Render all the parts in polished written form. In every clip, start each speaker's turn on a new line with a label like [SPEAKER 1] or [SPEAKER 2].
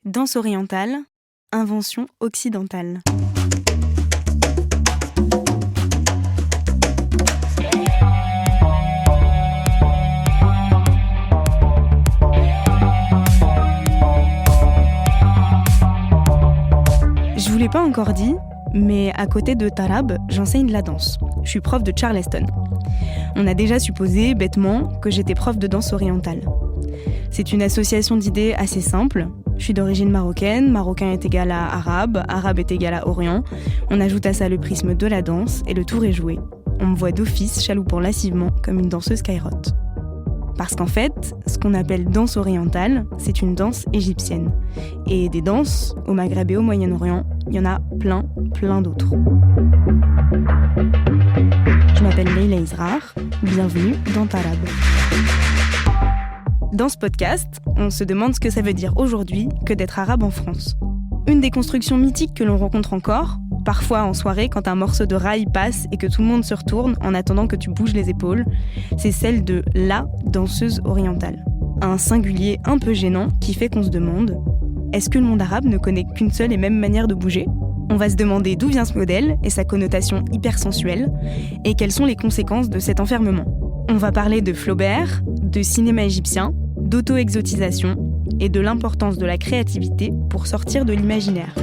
[SPEAKER 1] Danse orientale, invention occidentale. Je vous l'ai pas encore dit, mais à côté de Tarab, j'enseigne la danse. Je suis prof de Charleston. On a déjà supposé, bêtement, que j'étais prof de danse orientale. C'est une association d'idées assez simple. Je suis d'origine marocaine, marocain est égal à arabe, arabe est égal à orient. On ajoute à ça le prisme de la danse et le tour est joué. On me voit d'office chaloupant lascivement comme une danseuse kairote. Parce qu'en fait, ce qu'on appelle danse orientale, c'est une danse égyptienne. Et des danses, au Maghreb et au Moyen-Orient, il y en a plein d'autres. Je m'appelle Leila Israr, bienvenue dans Tarab. Dans ce podcast, on se demande ce que ça veut dire aujourd'hui que d'être arabe en France. Une des constructions mythiques que l'on rencontre encore, parfois en soirée quand un morceau de rail passe et que tout le monde se retourne en attendant que tu bouges les épaules, c'est celle de la danseuse orientale. Un singulier un peu gênant qui fait qu'on se demande « Est-ce que le monde arabe ne connaît qu'une seule et même manière de bouger ?» On va se demander d'où vient ce modèle et sa connotation hyper sensuelle et quelles sont les conséquences de cet enfermement. On va parler de Flaubert, de cinéma égyptien, d'auto-exotisation et de l'importance de la créativité pour sortir de l'imaginaire.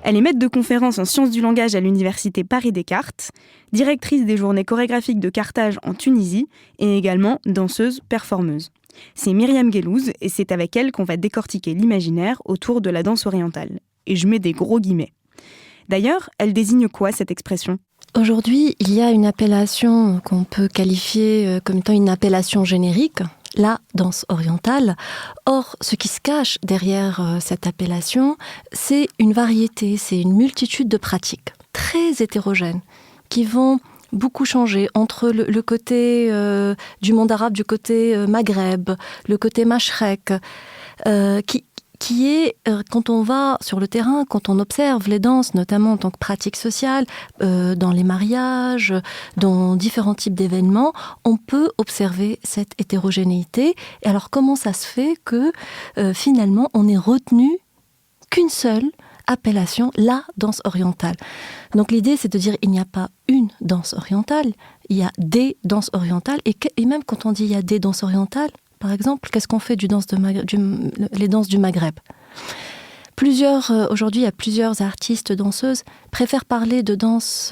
[SPEAKER 1] Elle est maître de conférences en sciences du langage à l'université Paris-Descartes, directrice des journées chorégraphiques de Carthage en Tunisie et également danseuse-performeuse. C'est Myriam Guellouz et c'est avec elle qu'on va décortiquer l'imaginaire autour de la danse orientale. Et je mets des gros guillemets. D'ailleurs, elle désigne quoi cette expression ?
[SPEAKER 2] Aujourd'hui, il y a une appellation qu'on peut qualifier comme étant une appellation générique, la danse orientale. Or, ce qui se cache derrière cette appellation, c'est une variété, c'est une multitude de pratiques très hétérogènes qui vont beaucoup changer entre le côté du monde arabe, du côté Maghreb, le côté Mashrek, qui est, quand on va sur le terrain, quand on observe les danses, notamment en tant que pratique sociale, dans les mariages, dans différents types d'événements, on peut observer cette hétérogénéité. Et alors, comment ça se fait que, finalement, on n'ait retenu qu'une seule appellation, la danse orientale. Donc l'idée, c'est de dire il n'y a pas une danse orientale, il y a des danses orientales, et même quand on dit il y a des danses orientales, par exemple, qu'est-ce qu'on fait les danses du Maghreb ? Aujourd'hui, il y a plusieurs artistes danseuses préfèrent parler de danse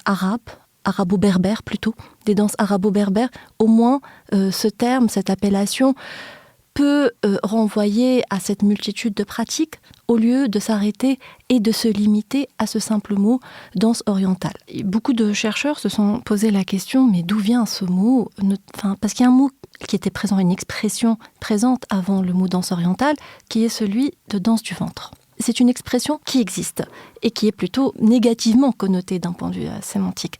[SPEAKER 2] arabe, arabo-berbère plutôt, des danses arabo-berbères. Au moins, ce terme, cette appellation peut renvoyer à cette multitude de pratiques au lieu de s'arrêter et de se limiter à ce simple mot danse orientale. Et beaucoup de chercheurs se sont posé la question, mais d'où vient ce mot ? Parce qu'il y a un mot qui était présent, une expression présente avant le mot danse orientale, qui est celui de danse du ventre. C'est une expression qui existe et qui est plutôt négativement connotée d'un point de vue sémantique.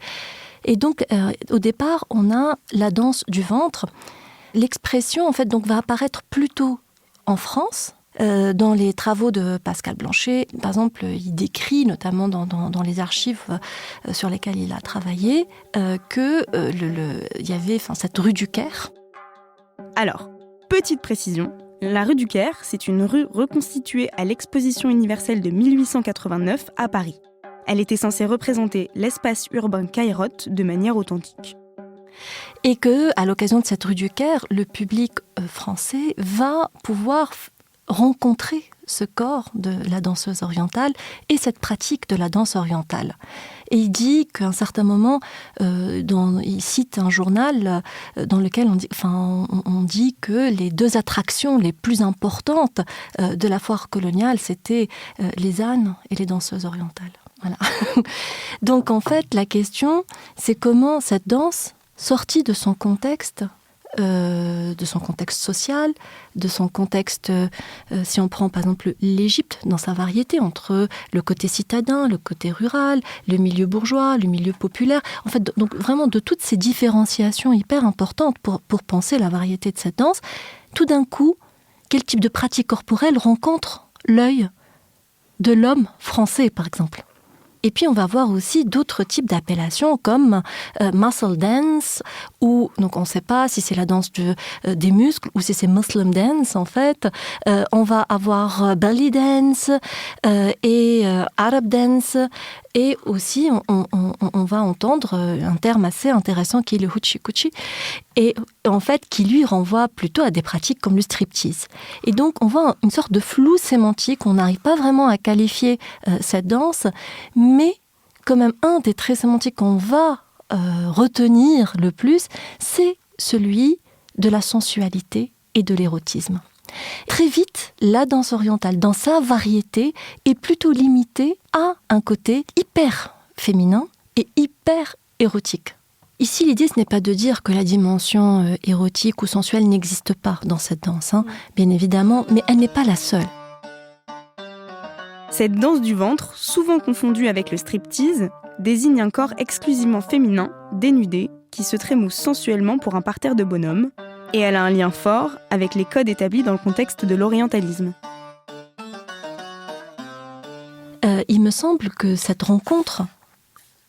[SPEAKER 2] Et donc, au départ, on a la danse du ventre. L'expression, en fait, donc, va apparaître plutôt en France, dans les travaux de Pascal Blanchet. Par exemple, il décrit, notamment dans les archives sur lesquelles il a travaillé, qu'il y avait cette rue du Caire.
[SPEAKER 1] Alors, petite précision, la rue du Caire, c'est une rue reconstituée à l'Exposition universelle de 1889 à Paris. Elle était censée représenter l'espace urbain kairote de manière authentique.
[SPEAKER 2] Et que, à l'occasion de cette rue du Caire, le public français va pouvoir rencontrer ce corps de la danseuse orientale et cette pratique de la danse orientale. Et il dit qu'à un certain moment, il cite un journal dans lequel on dit que les deux attractions les plus importantes de la foire coloniale, c'était les ânes et les danseuses orientales. Voilà. Donc en fait, la question, c'est comment cette danse, sortie de son contexte social, de son contexte, si on prend par exemple l'Égypte dans sa variété, entre le côté citadin, le côté rural, le milieu bourgeois, le milieu populaire, en fait, donc vraiment de toutes ces différenciations hyper importantes pour penser la variété de cette danse, tout d'un coup, quel type de pratique corporelle rencontre l'œil de l'homme français, par exemple ? Et puis on va voir aussi d'autres types d'appellations comme muscle dance, ou donc on ne sait pas si c'est la danse des muscles ou si c'est Muslim dance en fait. On va avoir belly dance et Arab dance. Et aussi, on va entendre un terme assez intéressant qui est le hoochie-coochie, et en fait, qui lui renvoie plutôt à des pratiques comme le striptease. Et donc, on voit une sorte de flou sémantique, on n'arrive pas vraiment à qualifier cette danse, mais quand même, un des traits sémantiques qu'on va retenir le plus, c'est celui de la sensualité et de l'érotisme. Très vite, la danse orientale, dans sa variété, est plutôt limitée à un côté hyper féminin et hyper érotique. Ici, l'idée, ce n'est pas de dire que la dimension érotique ou sensuelle n'existe pas dans cette danse, bien évidemment, mais elle n'est pas la seule.
[SPEAKER 1] Cette danse du ventre, souvent confondue avec le striptease, désigne un corps exclusivement féminin, dénudé, qui se trémousse sensuellement pour un parterre de bonhommes, et elle a un lien fort avec les codes établis dans le contexte de l'orientalisme.
[SPEAKER 2] Il me semble que cette rencontre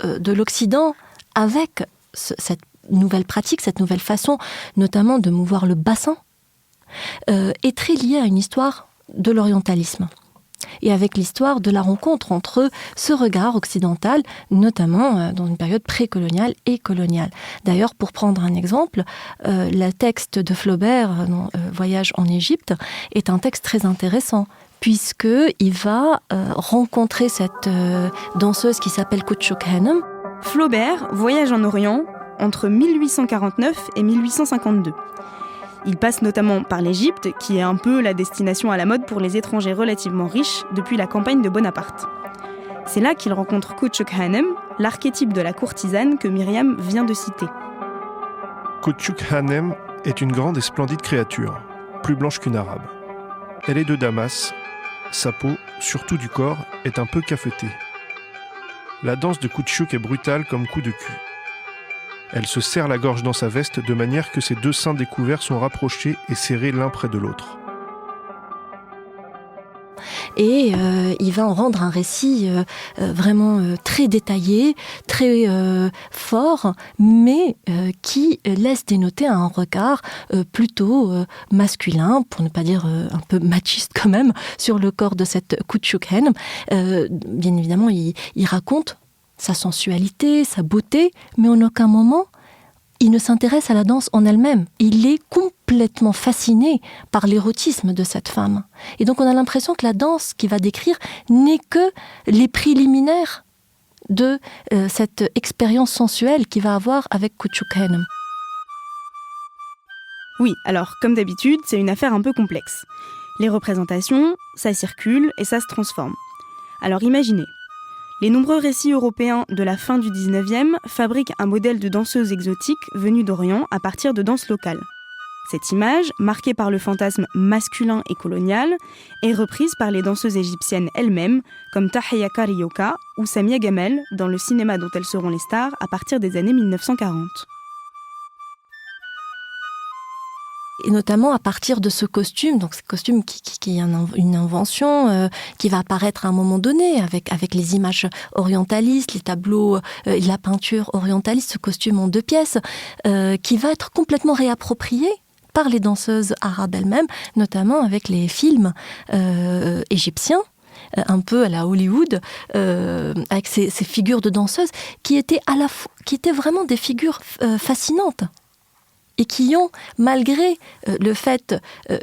[SPEAKER 2] de l'Occident avec cette nouvelle pratique, cette nouvelle façon, notamment de mouvoir le bassin, est très liée à une histoire de l'orientalisme. Et avec l'histoire de la rencontre entre ce regard occidental, notamment dans une période précoloniale et coloniale. D'ailleurs, pour prendre un exemple, le texte de Flaubert, Voyage en Égypte, est un texte très intéressant, puisqu'il va rencontrer cette danseuse qui s'appelle Küçük Hanım.
[SPEAKER 1] Flaubert voyage en Orient entre 1849 et 1852. Il passe notamment par l'Égypte, qui est un peu la destination à la mode pour les étrangers relativement riches depuis la campagne de Bonaparte. C'est là qu'il rencontre Küçük Hanım, l'archétype de la courtisane que Myriam vient de citer.
[SPEAKER 3] Küçük Hanım est une grande et splendide créature, plus blanche qu'une arabe. Elle est de Damas, sa peau, surtout du corps, est un peu cafetée. La danse de Küçük est brutale comme coup de cul. Elle se serre la gorge dans sa veste de manière que ses deux seins découverts sont rapprochés et serrés l'un près de l'autre.
[SPEAKER 2] Et il va en rendre un récit vraiment très détaillé, très fort, mais qui laisse dénoter un regard plutôt masculin, pour ne pas dire un peu machiste quand même, sur le corps de cette Küçük Hanım. Bien évidemment, il raconte sa sensualité, sa beauté, mais en aucun moment, il ne s'intéresse à la danse en elle-même. Il est complètement fasciné par l'érotisme de cette femme. Et donc on a l'impression que la danse qu'il va décrire n'est que les préliminaires de cette expérience sensuelle qu'il va avoir avec Küçük Hanım.
[SPEAKER 1] Oui, alors comme d'habitude, c'est une affaire un peu complexe. Les représentations, ça circule et ça se transforme. Alors imaginez, les nombreux récits européens de la fin du 19e fabriquent un modèle de danseuse exotique venue d'Orient à partir de danses locales. Cette image, marquée par le fantasme masculin et colonial, est reprise par les danseuses égyptiennes elles-mêmes, comme Tahia Carioca ou Samia Gamel, dans le cinéma dont elles seront les stars à partir des années 1940.
[SPEAKER 2] Et notamment à partir de ce costume, donc ce costume qui est une invention qui va apparaître à un moment donné avec les images orientalistes, les tableaux, la peinture orientaliste, ce costume en 2 pièces, qui va être complètement réapproprié par les danseuses arabes elles-mêmes, notamment avec les films égyptiens, un peu à la Hollywood, avec ces figures de danseuses qui étaient vraiment des figures fascinantes. Et qui ont, malgré le fait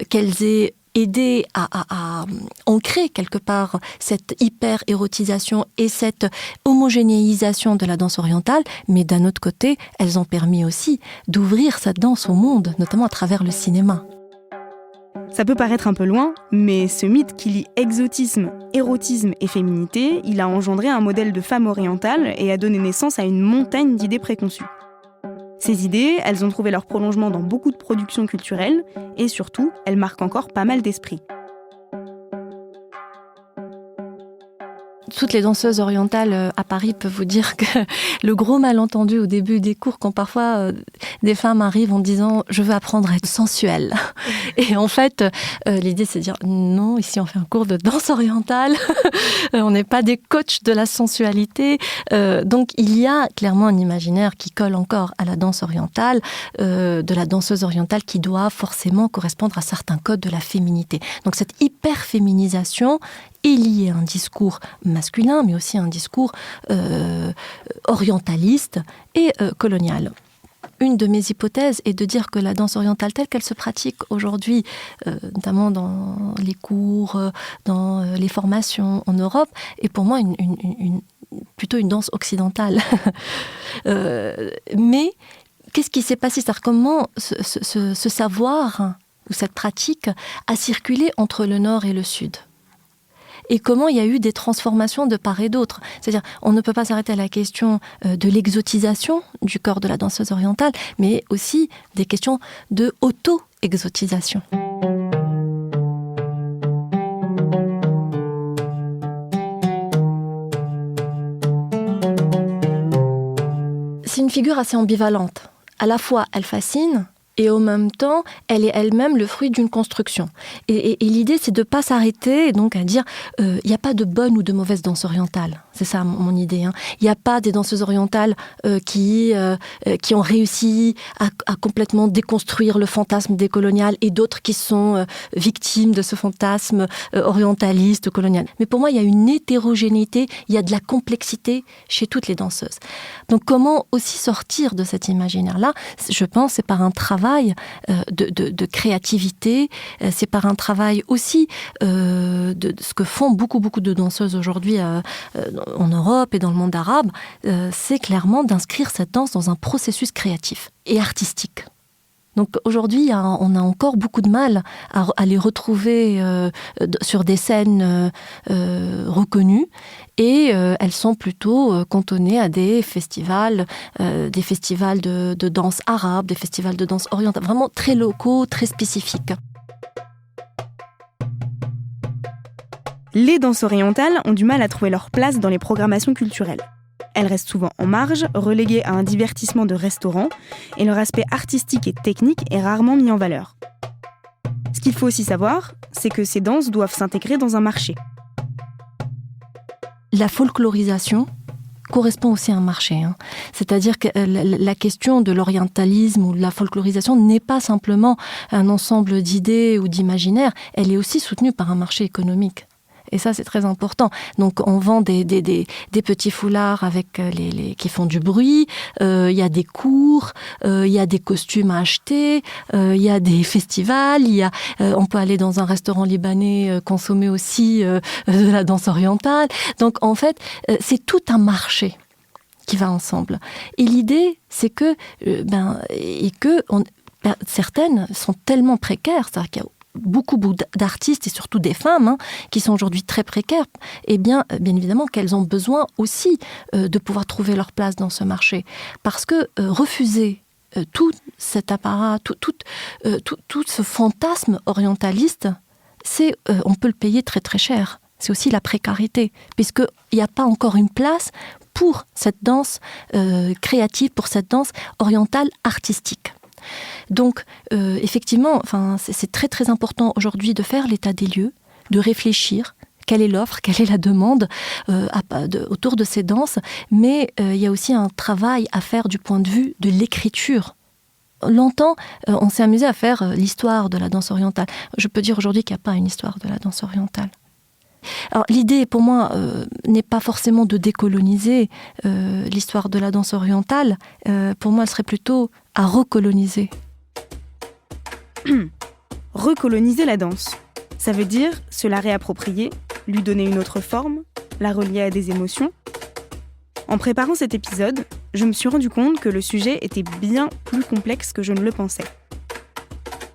[SPEAKER 2] qu'elles aient aidé à ancrer quelque part cette hyper-érotisation et cette homogénéisation de la danse orientale, mais d'un autre côté, elles ont permis aussi d'ouvrir cette danse au monde, notamment à travers le cinéma.
[SPEAKER 1] Ça peut paraître un peu loin, mais ce mythe qui lie exotisme, érotisme et féminité, il a engendré un modèle de femme orientale et a donné naissance à une montagne d'idées préconçues. Ces idées, elles ont trouvé leur prolongement dans beaucoup de productions culturelles et surtout, elles marquent encore pas mal d'esprits.
[SPEAKER 2] toutes les danseuses orientales à Paris peuvent vous dire que le gros malentendu au début des cours, quand parfois des femmes arrivent en disant « je veux apprendre à être sensuelle ». Et en fait, l'idée c'est de dire « non, ici on fait un cours de danse orientale, on n'est pas des coachs de la sensualité ». Donc il y a clairement un imaginaire qui colle encore à la danse orientale, de la danseuse orientale qui doit forcément correspondre à certains codes de la féminité. Donc cette hyper-féminisation est liée à un discours masculin, mais aussi à un discours orientaliste et colonial. Une de mes hypothèses est de dire que la danse orientale telle qu'elle se pratique aujourd'hui, notamment dans les cours, dans les formations en Europe, est pour moi plutôt une danse occidentale. Mais qu'est-ce qui s'est passé ? C'est-à-dire comment ce savoir ou cette pratique a circulé entre le Nord et le Sud ? Et comment il y a eu des transformations de part et d'autre. C'est-à-dire, on ne peut pas s'arrêter à la question de l'exotisation du corps de la danseuse orientale, mais aussi des questions de auto-exotisation. C'est une figure assez ambivalente. À la fois, elle fascine, et en même temps, elle est elle-même le fruit d'une construction. Et l'idée, c'est de ne pas s'arrêter donc à dire il n'y a pas de bonne ou de mauvaise danse orientale. C'est ça mon idée. Il n'y a pas des danseuses orientales qui ont réussi à complètement déconstruire le fantasme décolonial et d'autres qui sont victimes de ce fantasme orientaliste, colonial. Mais pour moi, il y a une hétérogénéité, il y a de la complexité chez toutes les danseuses. Donc comment aussi sortir de cet imaginaire-là ? Je pense c'est par un travail de créativité, c'est par un travail aussi de ce que font beaucoup de danseuses aujourd'hui en Europe et dans le monde arabe, c'est clairement d'inscrire cette danse dans un processus créatif et artistique. Donc aujourd'hui, on a encore beaucoup de mal à les retrouver sur des scènes reconnues et elles sont plutôt cantonnées à des festivals de danse arabe, des festivals de danse orientale, vraiment très locaux, très spécifiques.
[SPEAKER 1] Les danses orientales ont du mal à trouver leur place dans les programmations culturelles. Elles restent souvent en marge, reléguées à un divertissement de restaurant, et leur aspect artistique et technique est rarement mis en valeur. Ce qu'il faut aussi savoir, c'est que ces danses doivent s'intégrer dans un marché.
[SPEAKER 2] La folklorisation correspond aussi à un marché. C'est-à-dire que la question de l'orientalisme ou de la folklorisation n'est pas simplement un ensemble d'idées ou d'imaginaires, elle est aussi soutenue par un marché économique. Et ça, c'est très important. Donc, on vend des petits foulards avec qui font du bruit. Il y a des cours, il y a des costumes à acheter, il y a des festivals. On peut aller dans un restaurant libanais consommer aussi de la danse orientale. Donc, en fait, c'est tout un marché qui va ensemble. Et l'idée, c'est que certaines sont tellement précaires, c'est-à-dire qu'il y a beaucoup d'artistes et surtout des femmes qui sont aujourd'hui très précaires, et bien évidemment qu'elles ont besoin aussi de pouvoir trouver leur place dans ce marché. Parce que refuser tout cet apparat, tout ce fantasme orientaliste, on peut le payer très très cher. C'est aussi la précarité, puisqu'il n'y a pas encore une place pour cette danse créative, pour cette danse orientale artistique. Donc, effectivement, c'est très très important aujourd'hui de faire l'état des lieux, de réfléchir quelle est l'offre, quelle est la demande autour de ces danses, mais il y a aussi un travail à faire du point de vue de l'écriture. Longtemps, on s'est amusé à faire l'histoire de la danse orientale. Je peux dire aujourd'hui qu'il n'y a pas une histoire de la danse orientale. Alors, l'idée, pour moi, n'est pas forcément de décoloniser l'histoire de la danse orientale. Pour moi, elle serait plutôt à recoloniser.
[SPEAKER 1] Recoloniser la danse. Ça veut dire se la réapproprier, lui donner une autre forme, la relier à des émotions. En préparant cet épisode, je me suis rendu compte que le sujet était bien plus complexe que je ne le pensais.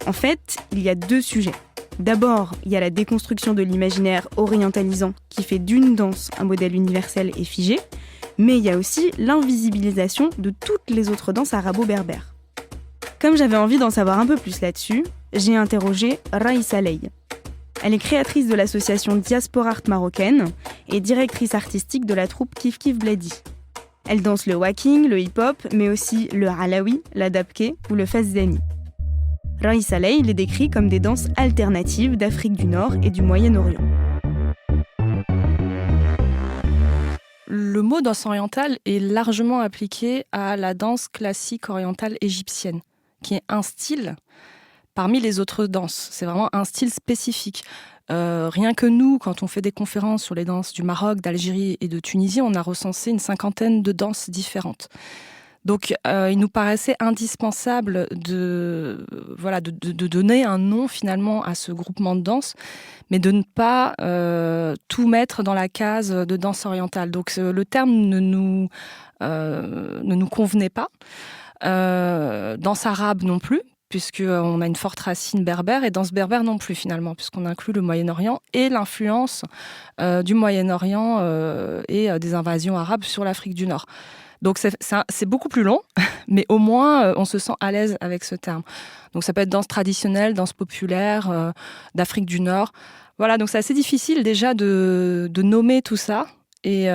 [SPEAKER 1] En fait, il y a deux sujets. D'abord, il y a la déconstruction de l'imaginaire orientalisant qui fait d'une danse un modèle universel et figé, mais il y a aussi l'invisibilisation de toutes les autres danses arabo-berbères. Comme j'avais envie d'en savoir un peu plus là-dessus, j'ai interrogé Raïssa Ley. Elle est créatrice de l'association Diaspora Art marocaine et directrice artistique de la troupe Kif Kif Bledi. Elle danse le waking, le hip-hop, mais aussi le alawi, la dabke ou le fes-zeni. Raïssa Ley les décrit comme des danses alternatives d'Afrique du Nord et du Moyen-Orient.
[SPEAKER 4] Le mot danse orientale est largement appliqué à la danse classique orientale égyptienne, qui est un style parmi les autres danses. C'est vraiment un style spécifique. Rien que nous, quand on fait des conférences sur les danses du Maroc, d'Algérie et de Tunisie, on a recensé une 50aine de danses différentes. Donc, il nous paraissait indispensable de donner un nom finalement à ce groupement de danse, mais de ne pas tout mettre dans la case de danse orientale. Donc, le terme ne nous convenait pas. Danse arabe non plus, puisqu'on a une forte racine berbère, et danse berbère non plus finalement, puisqu'on inclut le Moyen-Orient et l'influence du Moyen-Orient et des invasions arabes sur l'Afrique du Nord. Donc c'est beaucoup plus long, mais au moins on se sent à l'aise avec ce terme. Donc ça peut être danse traditionnelle, danse populaire, d'Afrique du Nord. Voilà, donc c'est assez difficile déjà de nommer tout ça. Et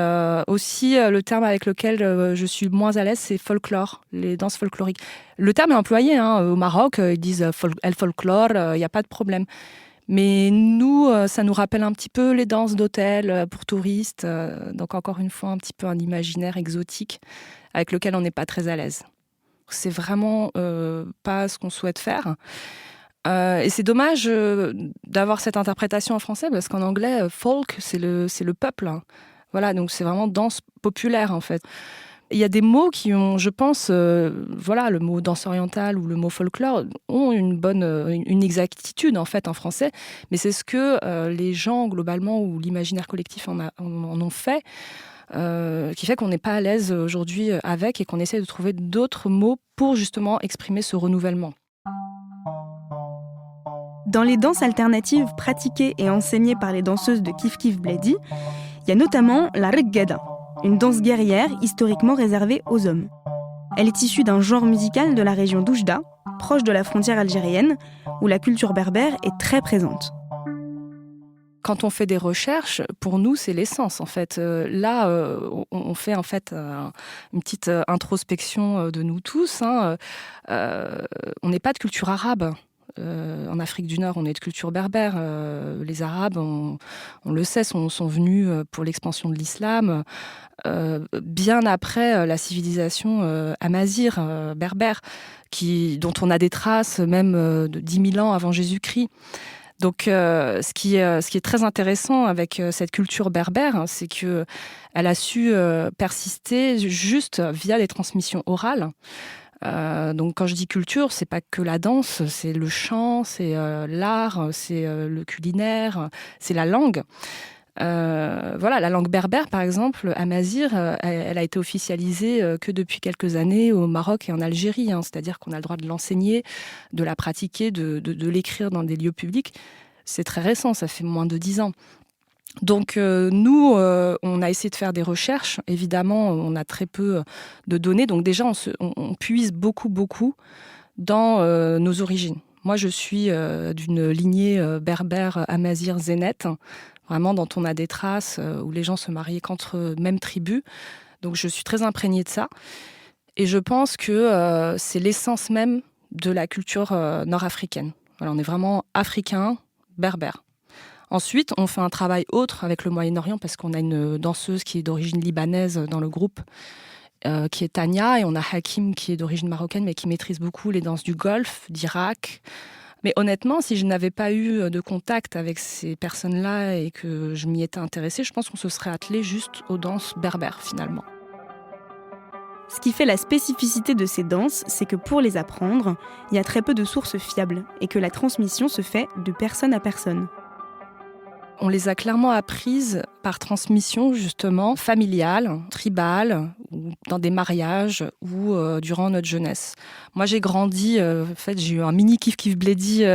[SPEAKER 4] aussi, le terme avec lequel je suis moins à l'aise, c'est folklore, les danses folkloriques. Le terme est employé au Maroc, ils disent el folklore, il n'y a pas de problème. Mais nous, ça nous rappelle un petit peu les danses d'hôtel pour touristes. Donc encore une fois, un petit peu un imaginaire exotique avec lequel on n'est pas très à l'aise. C'est vraiment pas ce qu'on souhaite faire. Et c'est dommage d'avoir cette interprétation en français, parce qu'en anglais, folk, c'est le peuple. Voilà, donc c'est vraiment danse populaire en fait. Il y a des mots qui ont, je pense, le mot danse orientale ou le mot folklore ont une exactitude en fait en français, mais c'est ce que les gens globalement ou l'imaginaire collectif en ont fait, qui fait qu'on n'est pas à l'aise aujourd'hui avec et qu'on essaie de trouver d'autres mots pour justement exprimer ce renouvellement.
[SPEAKER 1] Dans les danses alternatives pratiquées et enseignées par les danseuses de Kif Kif Bledi, il y a notamment la reggada, une danse guerrière historiquement réservée aux hommes. Elle est issue d'un genre musical de la région d'Oujda, proche de la frontière algérienne, où la culture berbère est très présente.
[SPEAKER 4] Quand on fait des recherches, pour nous, c'est l'essence, en fait. On fait en fait une petite introspection de nous tous. On n'est pas de culture arabe. En Afrique du Nord, on est de culture berbère. Les Arabes, on le sait, sont venus pour l'expansion de l'islam bien après la civilisation amazigh, berbère, dont on a des traces même de 10 000 ans avant Jésus-Christ. Donc, ce qui est très intéressant avec cette culture berbère, c'est qu'elle a su persister juste via les transmissions orales. Donc quand je dis culture, c'est pas que la danse, c'est le chant, c'est l'art, c'est le culinaire, c'est la langue. La langue berbère, par exemple, amazigh, elle a été officialisée que depuis quelques années au Maroc et en Algérie. C'est-à-dire qu'on a le droit de l'enseigner, de la pratiquer, de l'écrire dans des lieux publics. C'est très récent, ça fait moins de 10 ans. Donc nous, on a essayé de faire des recherches. Évidemment, on a très peu de données. Donc déjà, on puise beaucoup dans nos origines. Moi, je suis d'une lignée berbère amazigh zénète, vraiment dont on a des traces où les gens se mariaient qu'entre mêmes tribus. Donc je suis très imprégnée de ça. Et je pense que c'est l'essence même de la culture nord-africaine. Voilà, on est vraiment africain, berbère. Ensuite, on fait un travail autre avec le Moyen-Orient parce qu'on a une danseuse qui est d'origine libanaise dans le groupe, qui est Tania, et on a Hakim qui est d'origine marocaine mais qui maîtrise beaucoup les danses du Golfe, d'Irak. Mais honnêtement, si je n'avais pas eu de contact avec ces personnes-là et que je m'y étais intéressée, je pense qu'on se serait attelé juste aux danses berbères finalement.
[SPEAKER 1] Ce qui fait la spécificité de ces danses, c'est que pour les apprendre, il y a très peu de sources fiables et que la transmission se fait de personne à personne.
[SPEAKER 4] On les a clairement apprises par transmission, justement, familiale, tribale, ou dans des mariages, ou durant notre jeunesse. Moi, j'ai grandi, j'ai eu un mini Kif Kif Bledi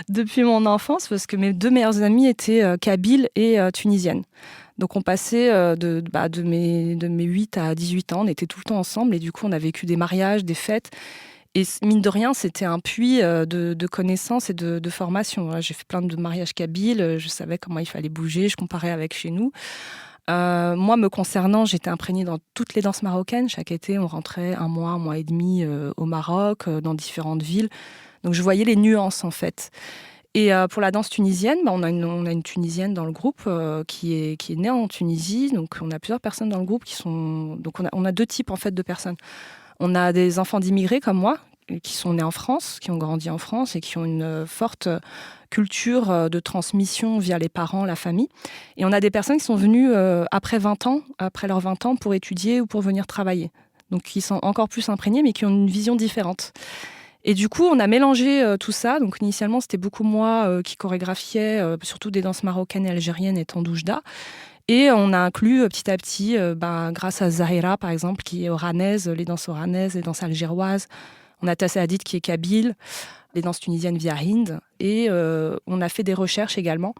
[SPEAKER 4] depuis mon enfance, parce que mes 2 meilleures amies étaient kabyles et tunisiennes. Donc on passait de mes 8 à 18 ans, on était tout le temps ensemble, et du coup on a vécu des mariages, des fêtes. Et mine de rien, c'était un puits de connaissances et de formation. J'ai fait plein de mariages kabyles, je savais comment il fallait bouger, je comparais avec chez nous. Moi, me concernant, j'étais imprégnée dans toutes les danses marocaines. Chaque été, on rentrait un mois et demi au Maroc, dans différentes villes. Donc, je voyais les nuances, en fait. Et pour la danse tunisienne, on a une Tunisienne dans le groupe qui est née en Tunisie. Donc, on a plusieurs personnes dans le groupe qui sont... Donc, on a deux types, en fait, de personnes. On a des enfants d'immigrés comme moi, qui sont nés en France, qui ont grandi en France et qui ont une forte culture de transmission via les parents, la famille. Et on a des personnes qui sont venues après leurs 20 ans, pour étudier ou pour venir travailler. Donc, qui sont encore plus imprégnées, mais qui ont une vision différente. Et du coup, on a mélangé tout ça. Donc, initialement, c'était beaucoup moi qui chorégraphiais, surtout des danses marocaines et algériennes étant d'Oujda. Et on a inclus petit à petit, grâce à Zahira, par exemple, qui est oranaise, les danses oranaises, les danses algéroises. On a Tassa Hadid qui est kabyle, les danses tunisiennes via Hind. Et on a fait des recherches également.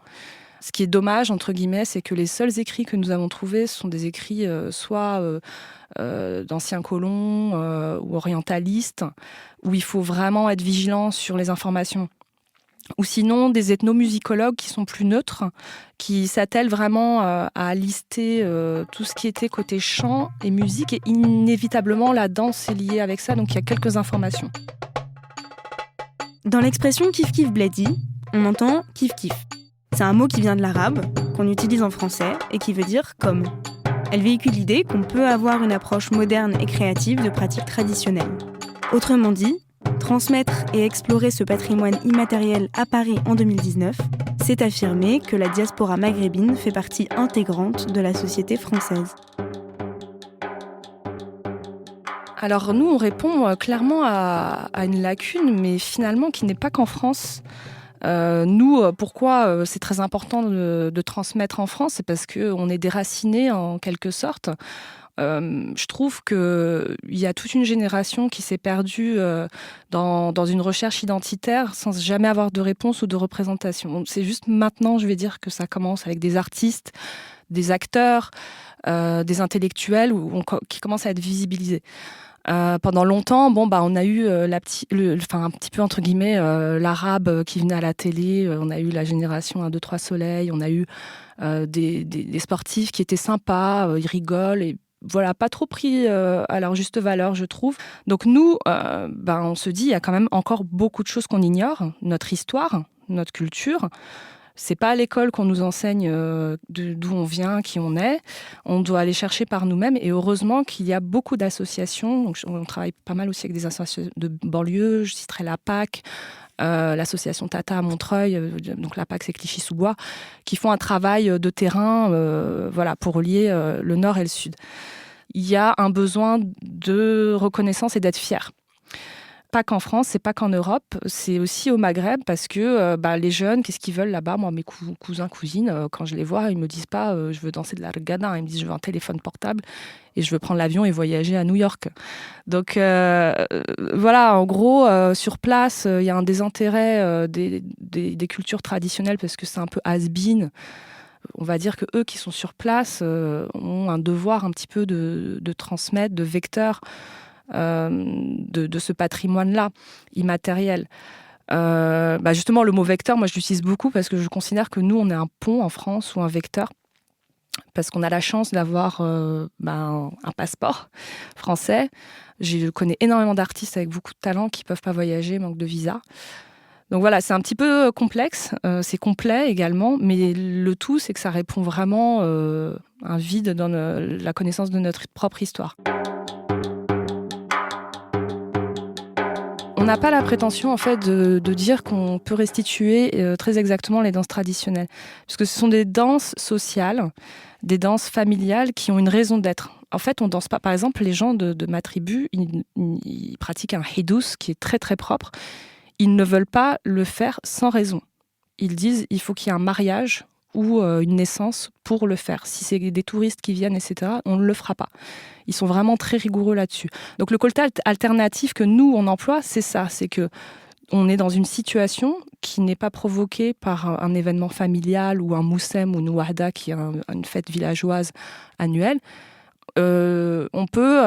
[SPEAKER 4] Ce qui est dommage, entre guillemets, c'est que les seuls écrits que nous avons trouvés sont des écrits soit d'anciens colons ou orientalistes, où il faut vraiment être vigilant sur les informations. Ou sinon des ethnomusicologues qui sont plus neutres, qui s'attellent vraiment à lister tout ce qui était côté chant et musique, et inévitablement la danse est liée avec ça, donc il y a quelques informations.
[SPEAKER 1] Dans l'expression kif kif bledi, on entend kif kif. C'est un mot qui vient de l'arabe, qu'on utilise en français et qui veut dire comme. Elle véhicule l'idée qu'on peut avoir une approche moderne et créative de pratiques traditionnelles. Autrement dit, transmettre et explorer ce patrimoine immatériel à Paris en 2019, c'est affirmer que la diaspora maghrébine fait partie intégrante de la société française.
[SPEAKER 4] Alors nous, on répond clairement à une lacune, mais finalement qui n'est pas qu'en France. Pourquoi c'est très important de transmettre en France, c'est parce qu'on est déracinés en quelque sorte. Je trouve qu'il y a toute une génération qui s'est perdue dans une recherche identitaire sans jamais avoir de réponse ou de représentation. C'est juste maintenant, je vais dire, que ça commence avec des artistes, des acteurs, des intellectuels qui commencent à être visibilisés. Pendant longtemps, on a eu un petit peu entre guillemets l'arabe qui venait à la télé. On a eu la génération 1, 2, 3 Soleil. On a eu des sportifs qui étaient sympas, ils rigolent et voilà, pas trop pris à leur juste valeur, je trouve. Donc nous, on se dit, il y a quand même encore beaucoup de choses qu'on ignore, notre histoire, notre culture. C'est pas à l'école qu'on nous enseigne d'où on vient, qui on est. On doit aller chercher par nous-mêmes. Et heureusement qu'il y a beaucoup d'associations. Donc, on travaille pas mal aussi avec des associations de banlieue. Je citerai la PAC, l'association Tata à Montreuil. Donc la PAC, c'est Clichy-sous-Bois, qui font un travail de terrain pour relier le nord et le sud. Il y a un besoin de reconnaissance et d'être fier. Pas qu'en France, c'est pas qu'en Europe, c'est aussi au Maghreb parce que les jeunes, qu'est-ce qu'ils veulent là-bas ? Moi, mes cousins, cousines, quand je les vois, ils me disent pas je veux danser de la reggae, ils me disent je veux un téléphone portable et je veux prendre l'avion et voyager à New York. Donc en gros, sur place, il y a un désintérêt des cultures traditionnelles parce que c'est un peu has-been. On va dire que eux qui sont sur place ont un devoir un petit peu de transmettre, de vecteur. De ce patrimoine-là, immatériel. Justement, le mot vecteur, moi, je l'utilise beaucoup parce que je considère que nous, on est un pont en France ou un vecteur parce qu'on a la chance d'avoir un passeport français. Je connais énormément d'artistes avec beaucoup de talent qui ne peuvent pas voyager, manque de visa. Donc voilà, c'est un petit peu complexe, c'est complet également, mais le tout, c'est que ça répond vraiment à un vide dans la connaissance de notre propre histoire. On n'a pas la prétention en fait de dire qu'on peut restituer très exactement les danses traditionnelles, parce que ce sont des danses sociales, des danses familiales qui ont une raison d'être. En fait, on danse pas. Par exemple, les gens de ma tribu, ils pratiquent un hidous qui est très très propre. Ils ne veulent pas le faire sans raison. Ils disent il faut qu'il y ait un mariage ou une naissance pour le faire. Si c'est des touristes qui viennent, etc., on ne le fera pas. Ils sont vraiment très rigoureux là-dessus. Donc le côté alternatif que nous, on emploie, c'est ça. C'est qu'on est dans une situation qui n'est pas provoquée par un événement familial ou un moussem ou une wahda, qui est une fête villageoise annuelle. on peut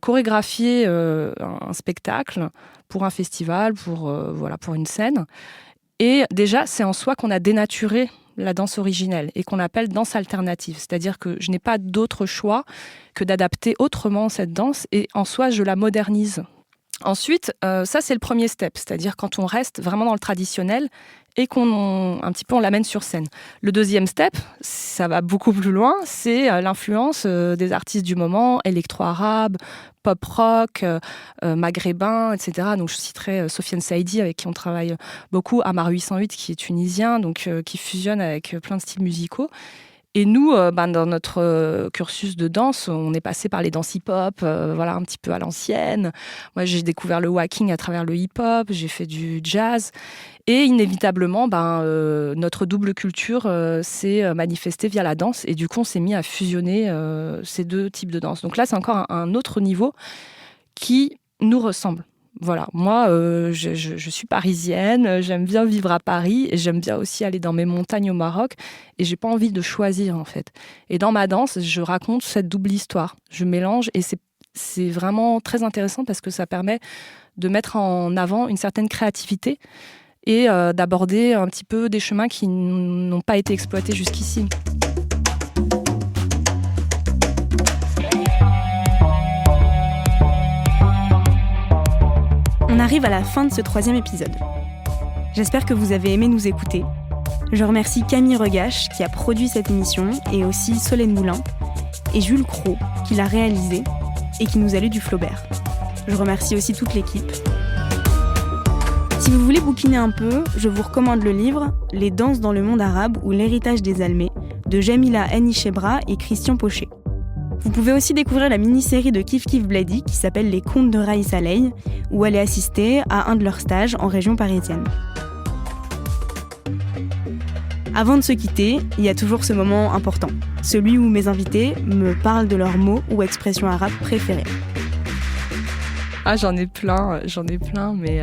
[SPEAKER 4] chorégraphier un spectacle pour un festival, pour une scène. Et déjà, c'est en soi qu'on a dénaturé la danse originelle et qu'on appelle danse alternative. C'est-à-dire que je n'ai pas d'autre choix que d'adapter autrement cette danse et en soi, je la modernise. Ensuite, ça c'est le premier step, c'est-à-dire quand on reste vraiment dans le traditionnel et on l'amène sur scène. Le deuxième step, ça va beaucoup plus loin, c'est l'influence des artistes du moment, électro-arabe, pop-rock, maghrébin, etc. Donc je citerai Sofiane Saïdi avec qui on travaille beaucoup, Amar 808 qui est tunisien, donc qui fusionne avec plein de styles musicaux. Et nous, dans notre cursus de danse, on est passé par les danses hip-hop, un petit peu à l'ancienne. Moi, j'ai découvert le walking à travers le hip-hop, j'ai fait du jazz. Et inévitablement, notre double culture s'est manifestée via la danse. Et du coup, on s'est mis à fusionner ces deux types de danse. Donc là, c'est encore un autre niveau qui nous ressemble. Voilà, moi, je suis parisienne, j'aime bien vivre à Paris et j'aime bien aussi aller dans mes montagnes au Maroc et j'ai pas envie de choisir en fait. Et dans ma danse, je raconte cette double histoire. Je mélange et c'est vraiment très intéressant parce que ça permet de mettre en avant une certaine créativité et d'aborder un petit peu des chemins qui n'ont pas été exploités jusqu'ici.
[SPEAKER 1] On arrive à la fin de ce 3e épisode. J'espère que vous avez aimé nous écouter. Je remercie Camille Regache qui a produit cette émission et aussi Solène Moulin et Jules Cros qui l'a réalisée et qui nous a lu du Flaubert. Je remercie aussi toute l'équipe. Si vous voulez bouquiner un peu, je vous recommande le livre « Les danses dans le monde arabe ou l'héritage des Almés » de Jamila Enichebra et Christian Pochet. Vous pouvez aussi découvrir la mini-série de Kif Kif Blady qui s'appelle Les Contes de Raïssa Ley, où elle est assistée à un de leurs stages en région parisienne. Avant de se quitter, il y a toujours ce moment important, celui où mes invités me parlent de leurs mots ou expressions arabes préférées.
[SPEAKER 4] Ah, j'en ai plein, mais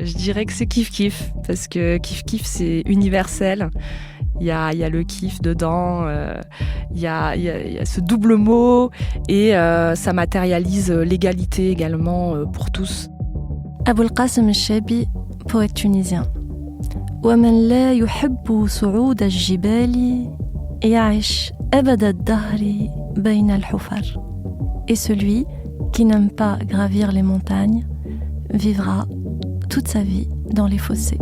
[SPEAKER 4] je dirais que c'est Kif Kif, parce que Kif Kif, c'est universel. Il y a le kiff dedans, il y a ce double mot et ça matérialise l'égalité également pour tous.
[SPEAKER 2] Aboul Qasim al-Chabi, poète tunisien. ومن لا يحب صعود الجبال يعيش أبد الدهر بين الحفر. Et celui qui n'aime pas gravir les montagnes vivra toute sa vie dans les fossés.